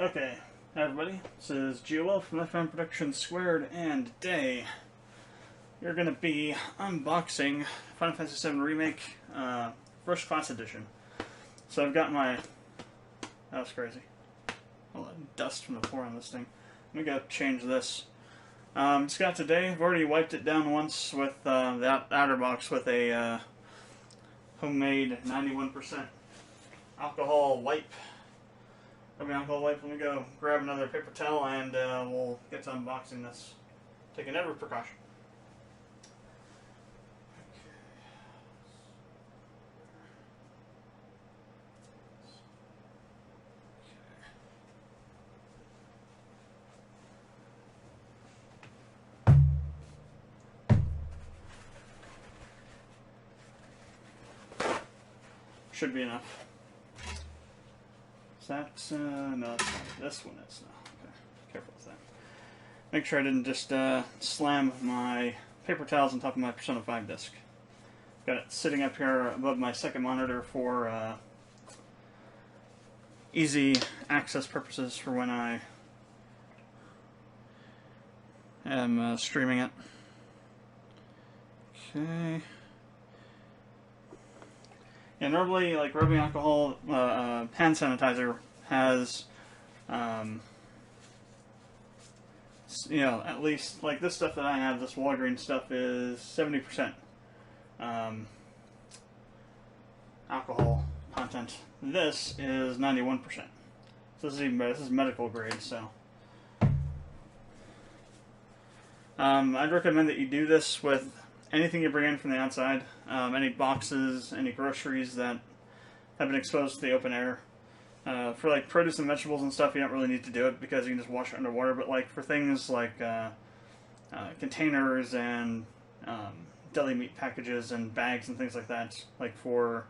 Okay, hi everybody, this is GOL from Productions², and today you're going to be unboxing Final Fantasy VII Remake, First Class Edition. So I've got my... that was crazy. A lot of dust from the floor on this thing. Let me go change this. It's got today, I've already wiped it down once with the outer box with a homemade 91% alcohol wipe. Alcohol wipe. Let me go grab another paper towel and we'll get to unboxing this. Taking every precaution. Should be enough. That's, no, it's not. This one is. No. Okay. Careful with that. Make sure I didn't just slam my paper towels on top of my Persona 5 disc. Got it sitting up here above my second monitor for easy access purposes for when I am streaming it. Okay. Yeah, normally, like, rubbing alcohol, hand sanitizer has, you know, at least, like, this stuff that I have, this Walgreens stuff, is 70% alcohol content. This is 91%. So this is even better. This is medical grade, so. I'd recommend that you do this with anything you bring in from the outside, any boxes, any groceries that have been exposed to the open air. For like produce and vegetables and stuff, you don't really need to do it because you can just wash it underwater. But like for things like containers and deli meat packages and bags and things like that, like for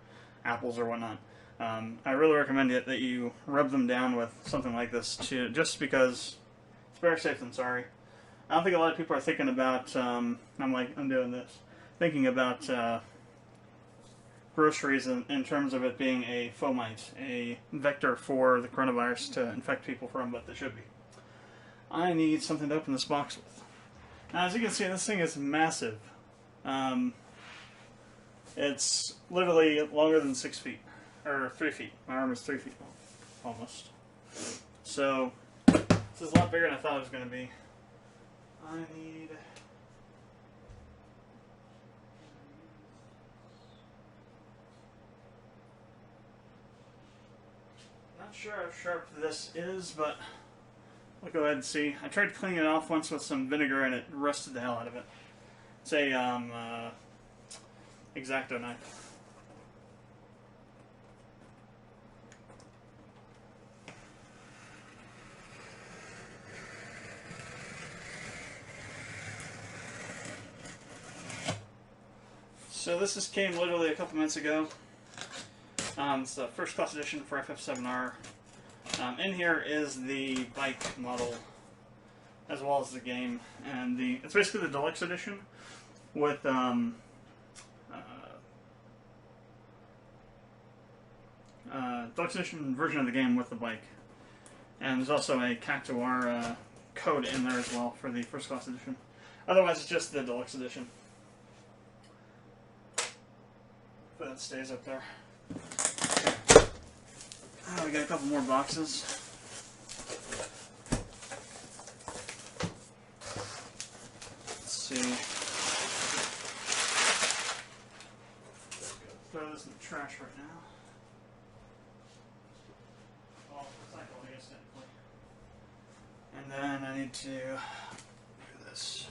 apples or whatnot, I really recommend it that you rub them down with something like this, just because it's better safe than sorry. I don't think a lot of people are thinking about, I'm doing this, thinking about groceries in terms of it being a fomite, a vector for the coronavirus to infect people from, but they should be. I need something to open this box with. Now, as you can see, this thing is massive. It's literally longer than 6 feet, or 3 feet. My arm is 3 feet long, almost. So, this is a lot bigger than I thought it was going to be. I need... not sure how sharp this is, but we'll go ahead and see. I tried cleaning it off once with some vinegar and it rusted the hell out of it. It's a X-Acto knife. So this came literally a couple minutes ago. It's the first class edition for FF7R. In here is the bike model, as well as the game, and it's basically the deluxe edition with deluxe edition version of the game with the bike, and there's also a Cactuar code in there as well for the first class edition. Otherwise, it's just the deluxe edition. But that stays up there. Oh, we got a couple more boxes. Let's see. Throw this in the trash right now. Well, recycle, I guess, technically. And then I need to do this.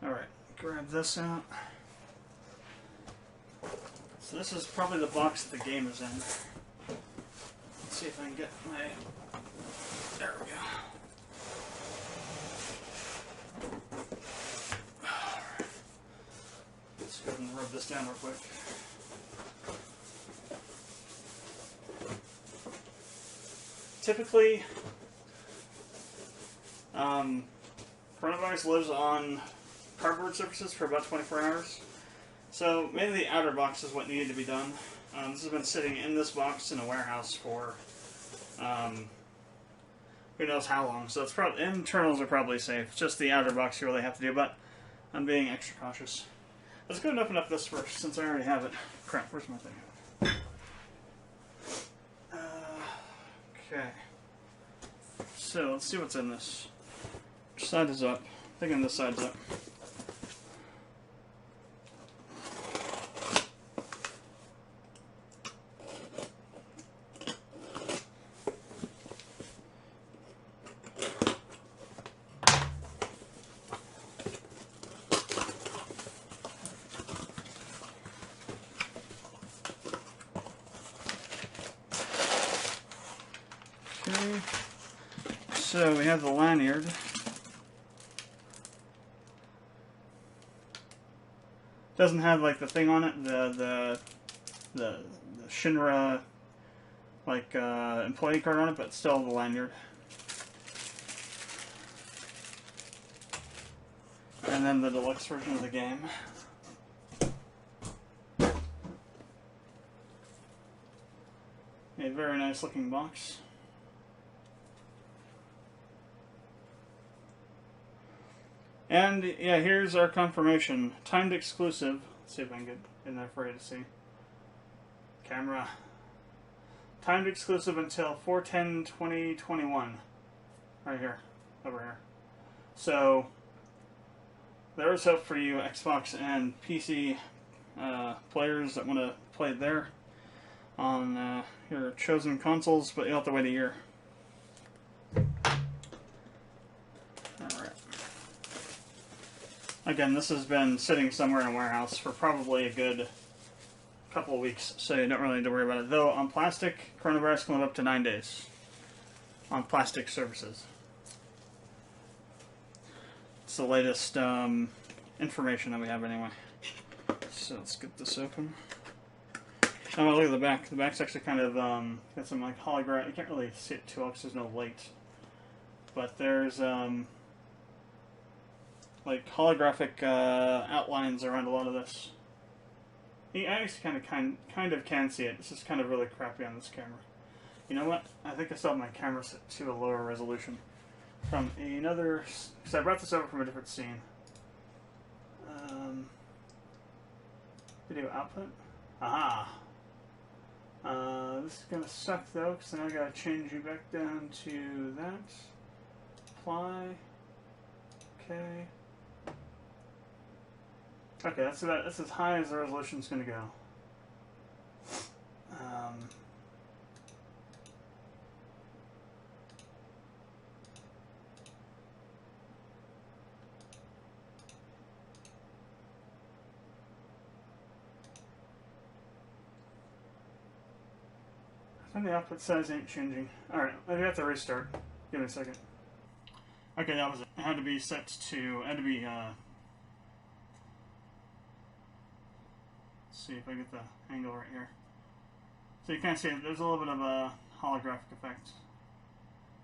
Alright, grab this out. So this is probably the box that the game is in. Let's see if I can get my... there we go. Alright. Let's go ahead and rub this down real quick. Typically, coronavirus lives on cardboard surfaces for about 24 hours. So maybe the outer box is what needed to be done. This has been sitting in this box in a warehouse for who knows how long. So it's probably internals are probably safe. Just the outer box you really have to do. But I'm being extra cautious. Let's go and open up this first since I already have it. Crap, where's my thing? Okay. So let's see what's in this. Which side is up? I think this side's up. Okay. So we have the lanyard. Doesn't have like the thing on it, the Shinra like employee card on it, but still the lanyard. And then the deluxe version of the game. A very nice looking box. And yeah, here's our confirmation. Timed exclusive. Let's see if I can get in there for you to see. Camera. Timed exclusive until 4/10/2021. Right here. Over here. So, there is hope for you Xbox and PC players that want to play it there on your chosen consoles, but you'll have to wait a year. Again, this has been sitting somewhere in a warehouse for probably a good couple of weeks, so you don't really need to worry about it. Though, on plastic, coronavirus can live up to 9 days. On plastic surfaces. It's the latest information that we have anyway. So let's get this open. Oh, look at the back. The back's actually kind of, got some like hologram. You can't really see it too well because there's no light. But there's, like holographic outlines around a lot of this. I actually kind of can see it. This is kind of really crappy on this camera. You know what? I think I still have my camera set to a lower resolution from another. Because I brought this over from a different scene. Video output. Aha. This is gonna suck though, because then I gotta change you back down to that. Apply. Okay. Okay, that's as high as the resolution's going to go. I think the output size ain't changing. Alright, maybe I have to restart. Give me a second. Okay, that was it. It had to be set to, see if I get the angle right here. So you kind of see there's a little bit of a holographic effect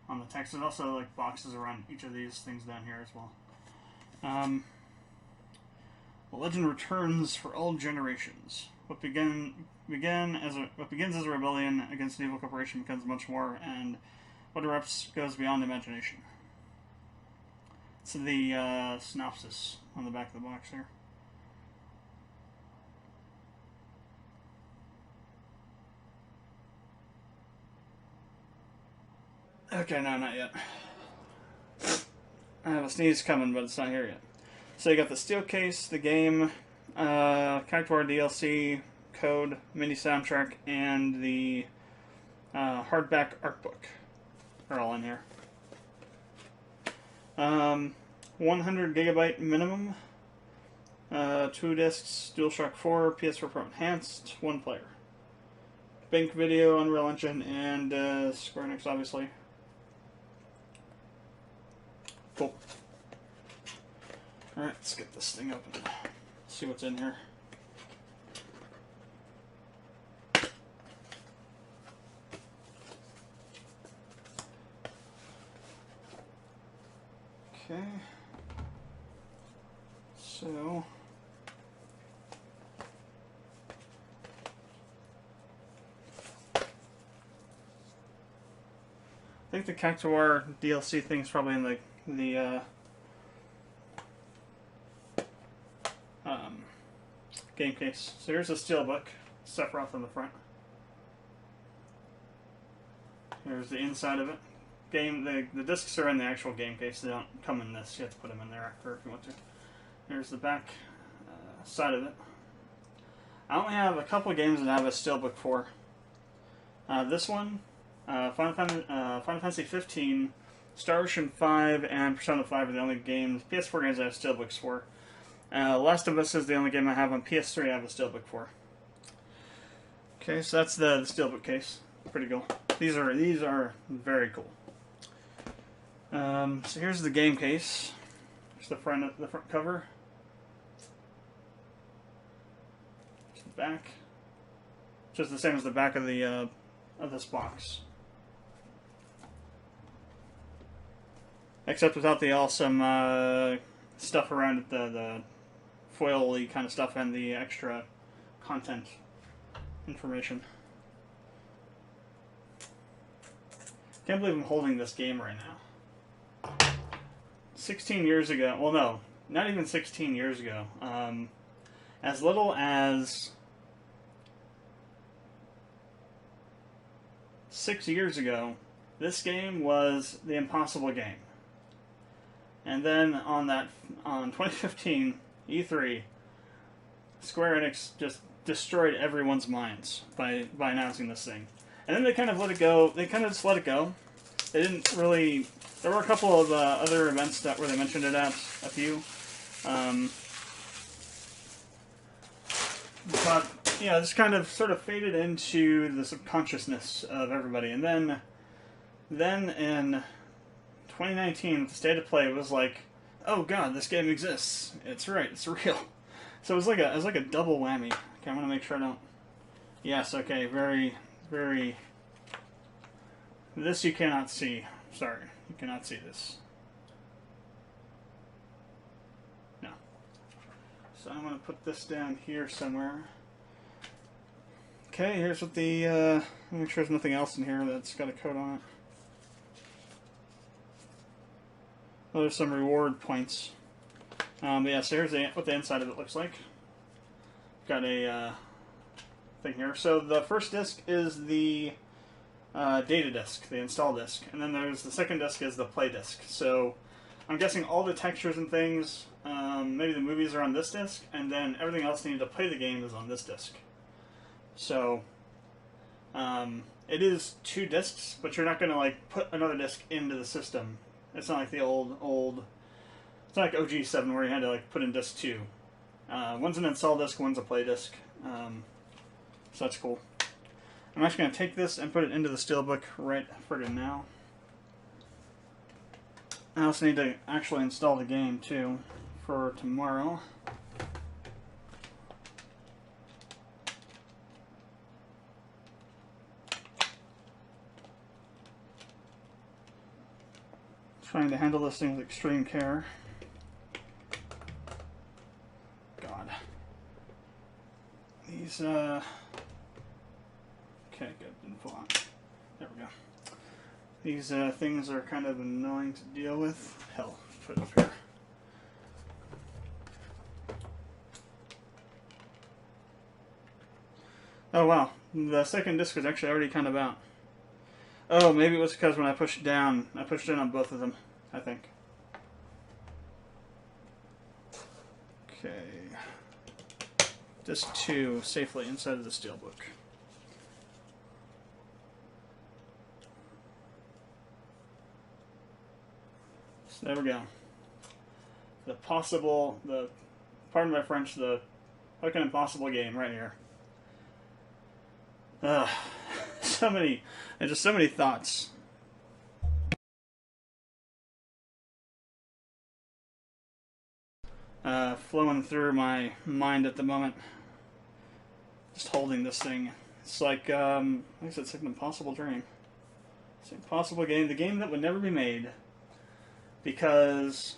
on the text. There's also like boxes around each of these things down here as well. The legend returns for all generations. What begins as a rebellion against an evil corporation becomes much more, and what erupts goes beyond imagination. It's the synopsis on the back of the box here. Okay, no, not yet. I have a sneeze coming, but it's not here yet. So you got the steel case, the game, character DLC, code, mini soundtrack, and the hardback art book are all in here. 100 gigabyte minimum, 2 discs, DualShock 4, PS4 Pro Enhanced, 1 player. Bank Video, Unreal Engine, and Square Enix, obviously. Cool. Alright, let's get this thing open. See what's in here. Okay. So I think the Cactuar DLC thing is probably in the game case. So here's a steelbook, Sephiroth on the front. Here's the inside of it. The discs are in the actual game case. They don't come in this. You have to put them in there after if you want to. Here's the back side of it. I only have a couple of games that I have a steelbook for. This one, Final Fantasy 15, Star Ocean 5, and Persona 5 are the only games, PS4 games I have steelbooks for. Last of Us is the only game I have on PS3 I have a steelbook for. Okay, so that's the steelbook case. Pretty cool. These are very cool. So here's the game case. Here's the front cover. Here's the back. Just the same as the back of this box, except without the awesome stuff around it, the foil-y kind of stuff and the extra content information. Can't believe I'm holding this game right now. 16 years ago, well no, not even 16 years ago, as little as 6 years ago, this game was the impossible game. And then on 2015 E3, Square Enix just destroyed everyone's minds by announcing this thing. And then they kind of let it go. They kind of just let it go. They didn't really. There were a couple of other events where they mentioned it at, a few. But yeah, this kind of sort of faded into the subconsciousness of everybody. And then in 2019, with the State of Play, it was like, oh god, this game exists. It's right. It's real. So it was like a double whammy. Okay, I'm gonna make sure I don't. Yes. Okay. Very. Very. This you cannot see. Sorry, you cannot see this. No. So I'm gonna put this down here somewhere. Okay, here's what the. Make sure there's nothing else in here that's got a code on it. Oh, there's some reward points. But yeah, so here's what the inside of it looks like. Got a thing here. So the first disc is the data disc, the install disc, and then there's the second disc is the play disc. So I'm guessing all the textures and things, maybe the movies are on this disc, and then everything else needed to play the game is on this disc. So it is 2 discs, but you're not going to like put another disc into the system. It's not like the old. It's not like OG7 where you had to like put in disc 2. One's an install disc, one's a play disc. So that's cool. I'm actually going to take this and put it into the steelbook right friggin' now. I also need to actually install the game too for tomorrow. Trying to handle this thing with extreme care. God. These, okay, good, didn't fall out. There we go. These things are kind of annoying to deal with. Hell, put it up here. Oh wow, the second disc is actually already kind of out. Oh, maybe it was because when I pushed down, I pushed in on both of them, I think. Okay. Disc 2 safely inside of the steelbook. So there we go. Pardon my French, the fucking impossible game right here. So many thoughts. Flowing through my mind at the moment. Just holding this thing. It's like, I guess it's like an impossible dream. It's an impossible game. The game that would never be made. Because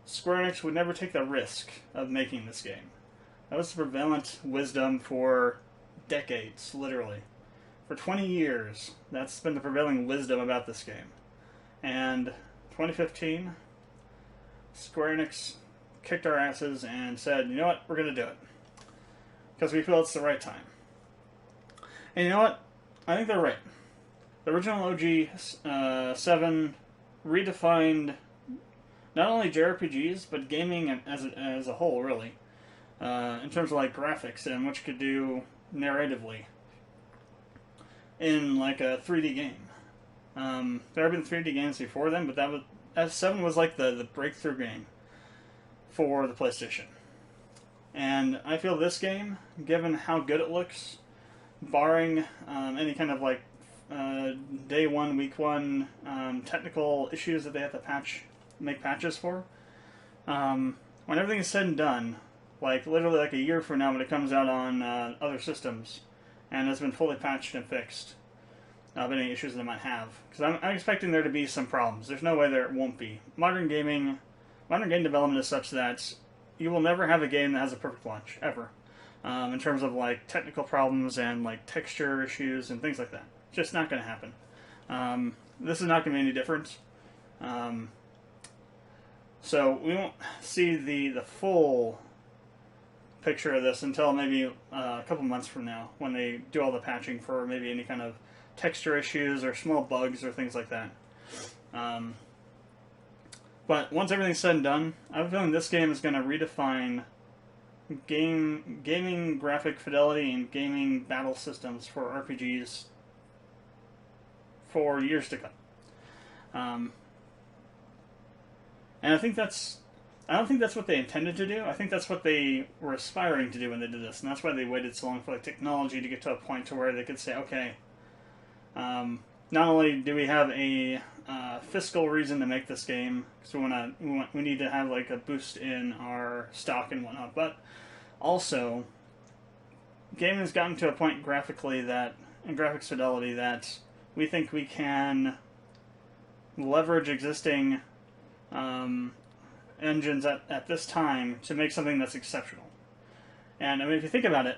Square Enix would never take the risk of making this game. That was the prevalent wisdom for decades, literally. For 20 years, that's been the prevailing wisdom about this game. And 2015, Square Enix kicked our asses and said, you know what, we're going to do it. Because we feel it's the right time. And you know what? I think they're right. The original OG 7 redefined not only JRPGs, but gaming as a whole, really. In terms of like graphics and what you could do narratively in like a 3D game. There have been 3D games before then, but S7 was like the breakthrough game for the PlayStation. And I feel this game, given how good it looks, barring any kind of like day one, week one technical issues that they have to make patches for, when everything is said and done, like literally like a year from now when it comes out on other systems and has been fully patched and fixed of any issues that it might have, because I'm expecting there to be some problems. There's no way there won't be. Modern game development is such that you will never have a game that has a perfect launch, ever. In terms of like technical problems and like texture issues and things like that. It's just not going to happen. This is not going to be any different. So we won't see the full picture of this until maybe a couple months from now, when they do all the patching for maybe any kind of texture issues or small bugs or things like that. But once everything's said and done, I have a feeling this game is going to redefine gaming graphic fidelity and gaming battle systems for RPGs for years to come. And I don't think that's what they intended to do. I think that's what they were aspiring to do when they did this, and that's why they waited so long for like technology to get to a point to where they could say, okay, not only do we have a fiscal reason to make this game, because we need to have like a boost in our stock and whatnot, but also gaming has gotten to a point graphically and graphics fidelity that we think we can leverage existing engines at this time to make something that's exceptional. And I mean, if you think about it,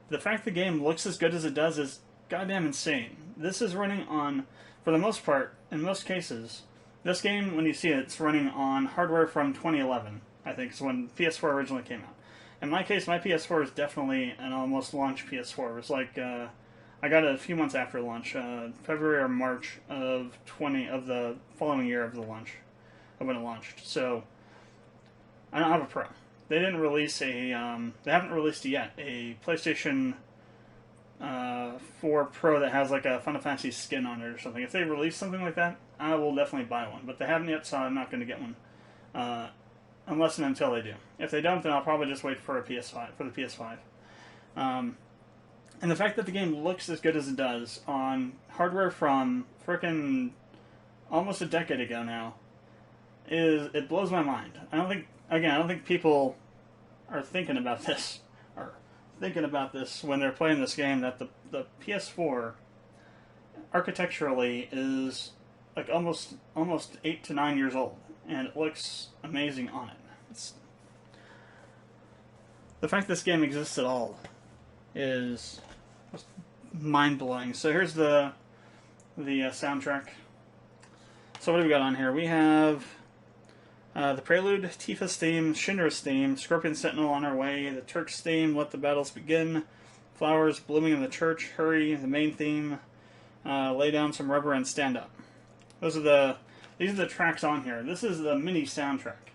the fact the game looks as good as it does is goddamn insane. This is running on, for the most part, in most cases, this game, when you see it, it's running on hardware from 2011, I think, is when PS4 originally came out. In my case, my PS4 is definitely an almost launch PS4. It was like, I got it a few months after launch, February or March of the following year of the launch, of when it launched. So, I don't have a Pro. They didn't release they haven't released yet a PlayStation 4 Pro that has like a Final Fantasy skin on it or something. If they release something like that, I will definitely buy one. But they haven't yet, so I'm not going to get one. Unless and until they do. If they don't, then I'll probably just wait for the PS5. And the fact that the game looks as good as it does on hardware from frickin' almost a decade ago now, it blows my mind. I don't think people are thinking about this when they're playing this game, that the PS4 architecturally is like almost 8 to 9 years old, and it looks amazing on it. The fact this game exists at all is mind-blowing. So here's the soundtrack. So what do we got on here? We have the Prelude, Tifa's theme, Shinra's theme, Scorpion Sentinel, On Our Way, the Turk's theme, Let the Battles Begin, Flowers Blooming in the Church, Hurry, the main theme, Lay Down Some Rubber, and Stand Up. These are the tracks on here. This is the mini soundtrack.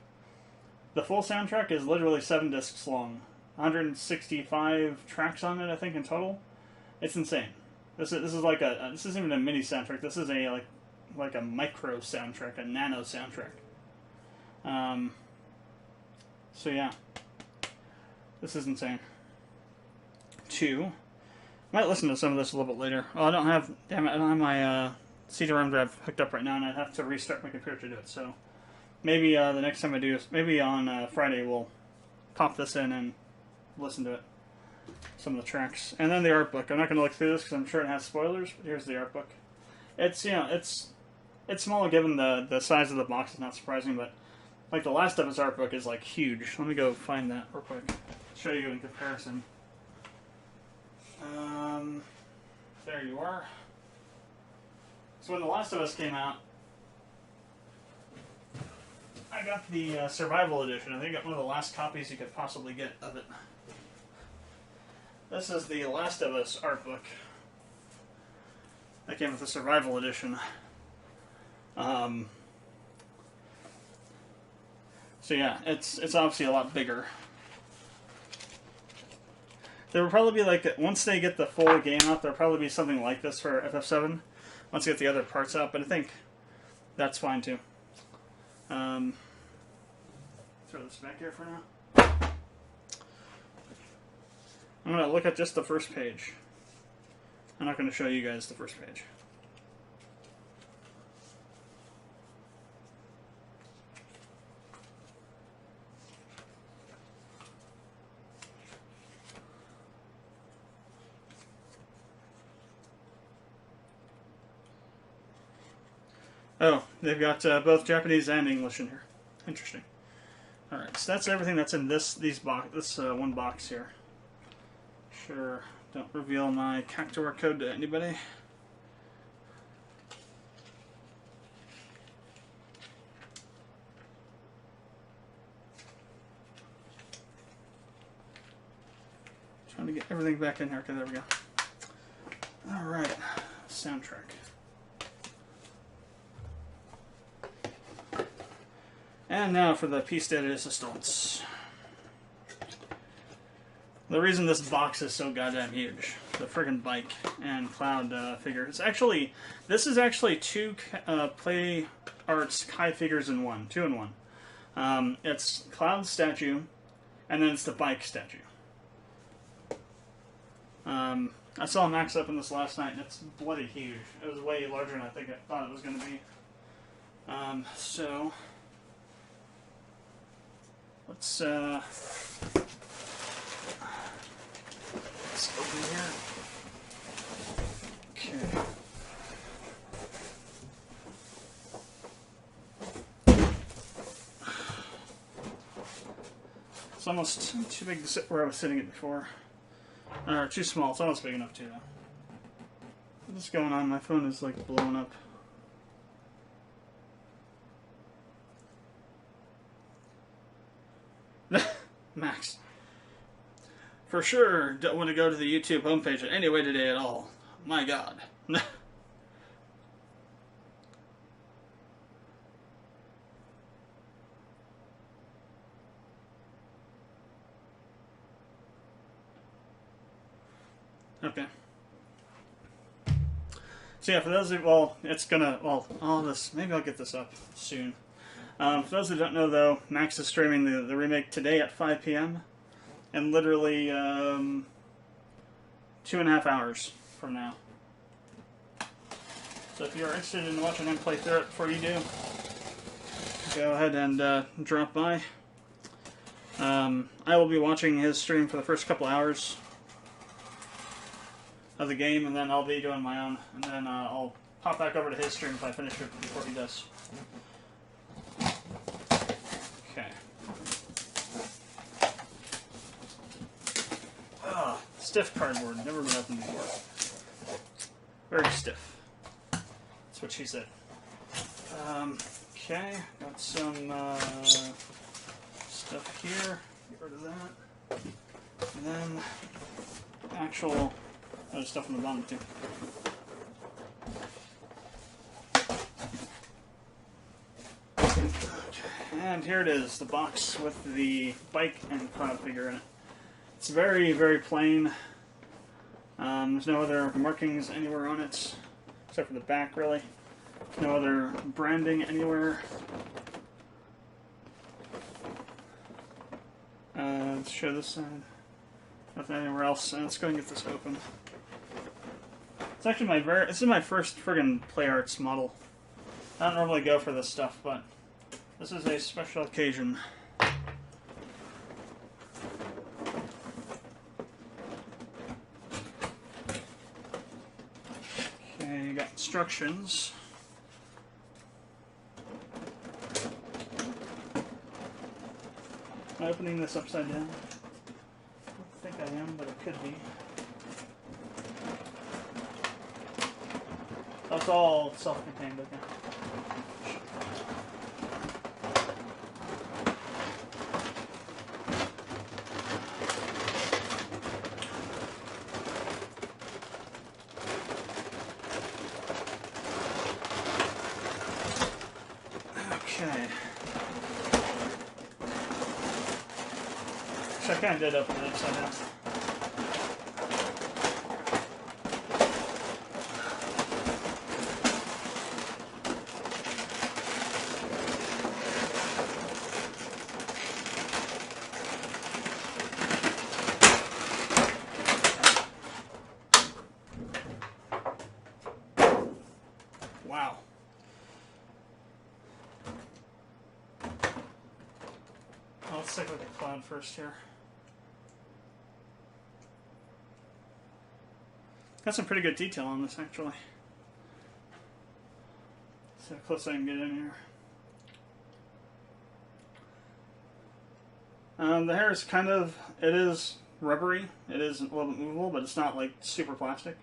The full soundtrack is literally 7 discs long. 165 tracks on it, I think, in total. It's insane. This isn't even a mini soundtrack. This is a like a micro soundtrack, a nano soundtrack. So yeah, this is insane. 2. Might listen to some of this a little bit later. Oh, I don't have my CD-ROM drive hooked up right now, and I'd have to restart my computer to do it. So maybe the next time I do, maybe on Friday, we'll pop this in and listen to it. Some of the tracks, and then the art book. I'm not going to look through this because I'm sure it has spoilers. But here's the art book. It's it's small given the size of the box. It's not surprising, but Like, the Last of Us art book is, like, huge. Let me go find that real quick. Show you in comparison. There you are. So when The Last of Us came out, I got the Survival Edition. I think I got one of the last copies you could possibly get of it. This is the Last of Us art book. That came with the Survival Edition. So yeah, it's obviously a lot bigger. There will probably be like, once they get the full game out, there'll probably be something like this for FF7. Once they get the other parts out, but I think that's fine too. Throw this back here for now. I'm going to look at just the first page. I'm not going to show you guys the first page. Oh, they've got both Japanese and English in here. Interesting. Alright, so that's everything that's in this one box here. Sure, don't reveal my Cactuar code to anybody. Trying to get everything back in here. Okay, there we go. Alright, soundtrack. And now for the piece de resistance. The reason this box is so goddamn huge, the friggin' bike and Cloud figure. This is actually two Play Arts Kai figures in one, 2 in 1. It's Cloud's statue, and then it's the bike statue. I saw Max up in this last night, and it's bloody huge. It was way larger than I thought it was going to be. So let's open here. Okay. It's almost too big to sit where I was sitting it before. Or too small. It's almost big enough too, though. What's going on? My phone is like blowing up. Max. For sure, don't want to go to the YouTube homepage in any way today at all. My God. Okay. So yeah, for those of all this, maybe I'll get this up soon. For those who don't know, though, Max is streaming the remake today at 5 p.m. and literally 2.5 hours from now. So if you're interested in watching him play through it before you do, go ahead and drop by. I will be watching his stream for the first couple hours of the game, and then I'll be doing my own, and then I'll pop back over to his stream if I finish it before he does. Okay. Stiff cardboard, never been opened before. Very stiff. That's what she said. Okay, got some stuff here. Get rid of that. And then actual other stuff on the bottom too. And here it is, the box with the bike and Cloud figure in it. It's very, very plain. There's no other markings anywhere on it, except for the back, really. No other branding anywhere. Let's show this side. Nothing anywhere else. Let's go and get this open. It's actually this is my first friggin' Play Arts model. I don't normally go for this stuff, but this is a special occasion. Okay, you got instructions. Am I opening this upside down? I don't think I am, but it could be. That's all self-contained, okay. Okay. So I kind of did open it upside down. Wow. Let's take a look at cloud first here. Got some pretty good detail on this, actually. See how close I can get in here. The hair is kind of, it is rubbery. It is a little bit movable, but it's not like super plastic.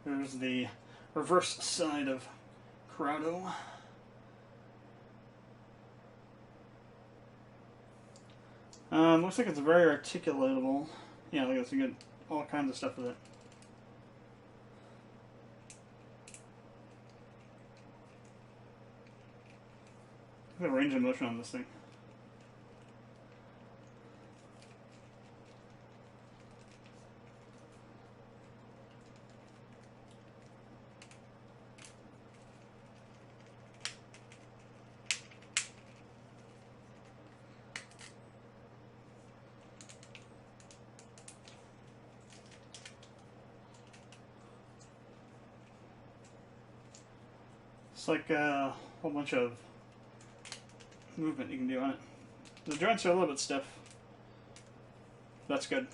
There's the reverse side of Corrado. Looks like it's very articulatable. Yeah, look, it's good. All kinds of stuff with it. Look at the range of motion on this thing. It's like a whole bunch of movement you can do on it. The joints are a little bit stiff. That's good.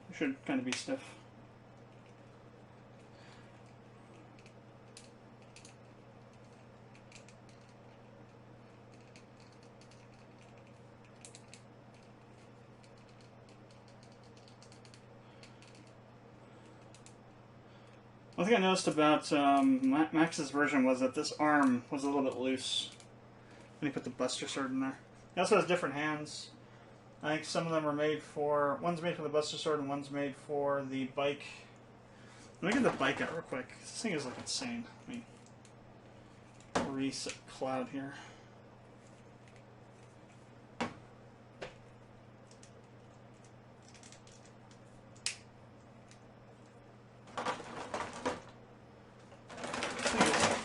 It should kind of be stiff. One thing I noticed about Max's version was that this arm was a little bit loose when he put the Buster Sword in there. He also has different hands. I think some of them are made for... One's made for the Buster Sword and one's made for the bike. Let me get the bike out real quick. This thing is like insane. Let me reset cloud here.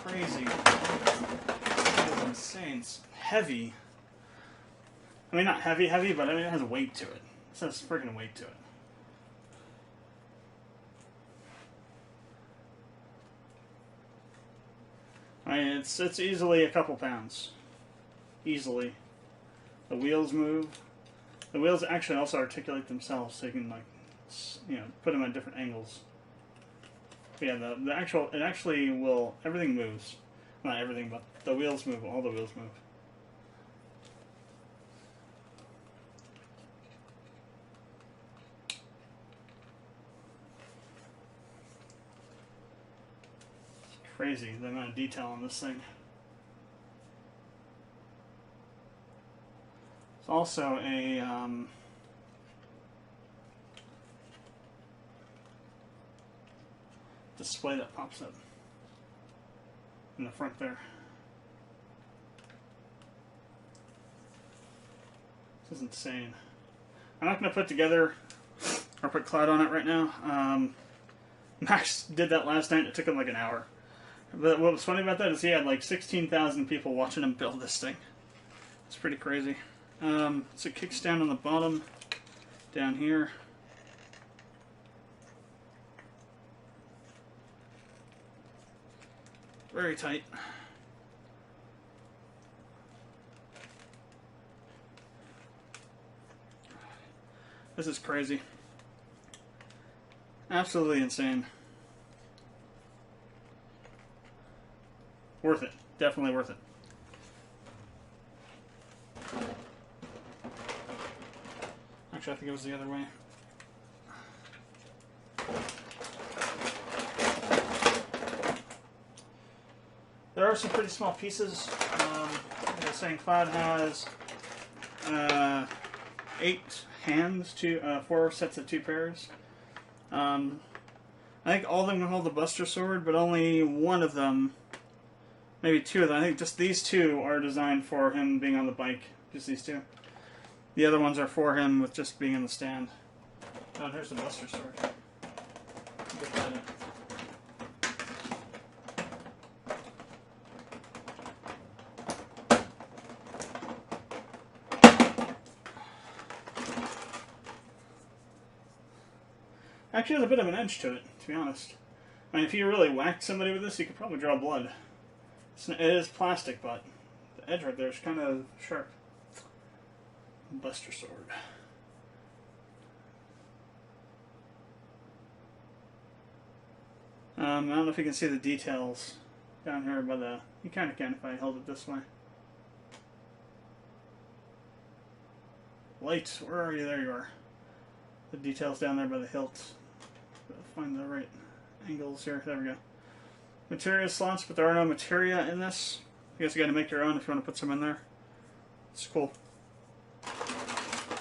Crazy. It is insane. It's heavy. I mean, not heavy, but I mean, it has weight to it. It has freaking weight to it. I mean, it's easily a couple pounds. Easily. The wheels move. The wheels actually also articulate themselves, so you can, like, you know, put them at different angles. Yeah, the actual, it actually will, everything moves. Not everything, but the wheels move, all the wheels move. It's crazy, the amount of detail on this thing. It's also a, display that pops up in the front there. This is insane. I'm not going to put together or put cloud on it right now. Max did that last night. It took him like an hour. But what was funny about that is he had like 16,000 people watching him build this thing. It's pretty crazy. It's a kickstand on the bottom down here. Very tight. This is crazy. Absolutely insane. Worth it. Definitely worth it. Actually, I think it was the other way. There are some pretty small pieces. Like I was saying, Cloud has 8 hands, 4 sets of 2 pairs. I think all of them can hold the Buster Sword, but only one of them, maybe 2 of them. I think just these 2 are designed for him being on the bike. Just these 2. The other ones are for him with just being in the stand. Oh, there's the Buster Sword. Get that in. Actually has a bit of an edge to it, to be honest. I mean, if you really whacked somebody with this, you could probably draw blood. It is plastic, but the edge right there is kind of sharp. Buster Sword. I don't know if you can see the details down here by the... You kind of can if I held it this way. Light, where are you? There you are. The details down there by the hilt. Find the right angles here. There we go. Materia slots, but there are no materia in this. You guys got to make your own if you want to put some in there. It's cool.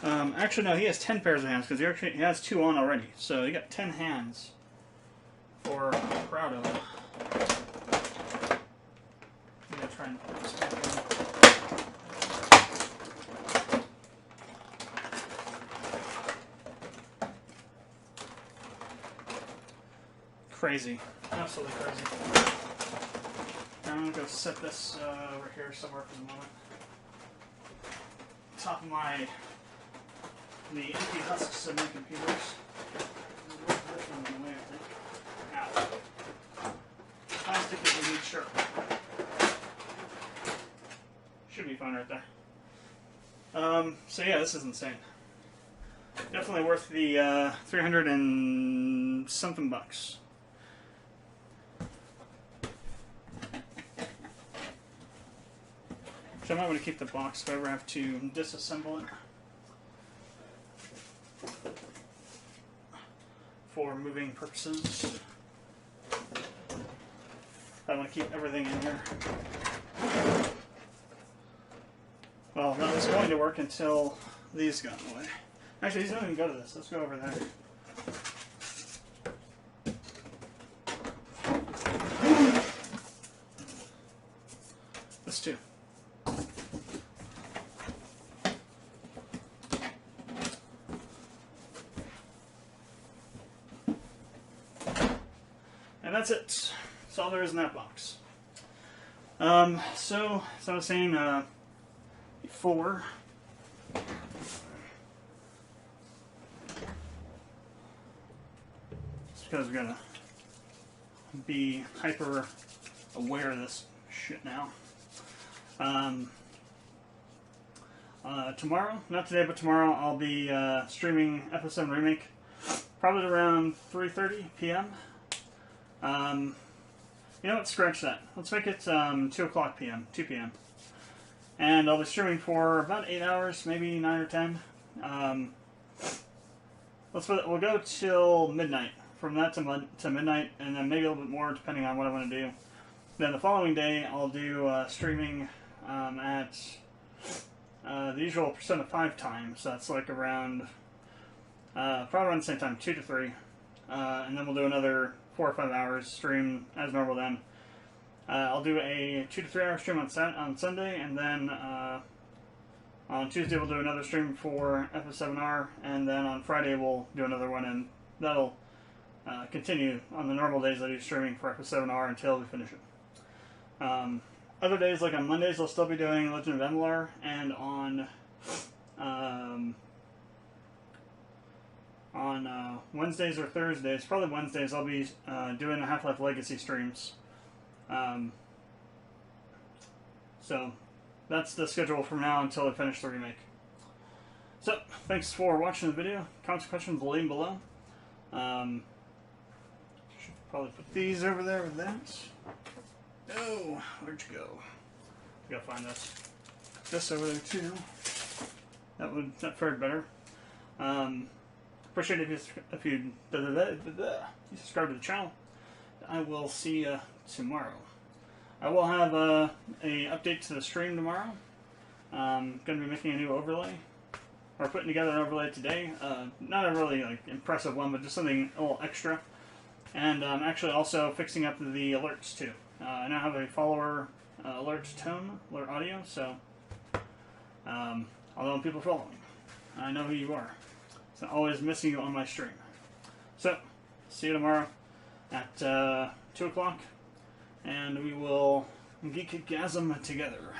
Actually, no, he has 10 pairs of hands because he has 2 on already. So you got 10 hands for proud of. I'm gonna try and put this back in. Crazy. Absolutely crazy. I'm going to go set this over here somewhere for the moment. Top of the empty husks of my computers. Ow. Plastic is indeed sharp. Should be fine right there. So yeah, this is insane. Definitely worth the 300 and something bucks. So I might want to keep the box if I ever have to disassemble it for moving purposes. I want to keep everything in here. Well, that was going to work until these got in the way. Actually, these don't even go to this. Let's go over there. This too. And that's it. That's all there is in that box. So as I was saying before, it's because we gotta be hyper aware of this shit now. Tomorrow, not today, but tomorrow, I'll be streaming FS7 Remake, probably around 3:30 p.m. You know what? Scratch that. Let's make it 2 o'clock p.m., 2 p.m. And I'll be streaming for about 8 hours, maybe 9 or 10. We'll go till midnight. From that to midnight, and then maybe a little bit more, depending on what I want to do. Then the following day, I'll do streaming at the usual Persona 5 time. So that's like around, probably around the same time, 2 to 3. And then we'll do another 4 or 5 hours stream as normal then. I'll do a 2 to 3 hour stream on Sunday, and then on Tuesday we'll do another stream for FS7R, and then on Friday we'll do another one, and that'll continue on the normal days I do streaming for FS7R until we finish it. Other days, like on Mondays, I'll still be doing Legend of Emilar, and on Wednesdays or Thursdays, probably Wednesdays, I'll be doing the Half-Life Legacy streams. So that's the schedule from now until I finish the remake. So, thanks for watching the video. Comments and questions, leave them below. Should probably put these over there with that. Oh, where'd you go? I gotta find this. This over there too. That fared better. Appreciate it if you subscribe to the channel. I will see you tomorrow. I will have a update to the stream tomorrow. Going to be making a new overlay, or putting together an overlay today. Not a really impressive one, but just something a little extra. And I'm actually also fixing up the alerts too. I now have a follower alert tone, alert audio, so although people follow me, I know who you are. So I'm always missing you on my stream. So, see you tomorrow at 2 o'clock, and we will geek-gasm together.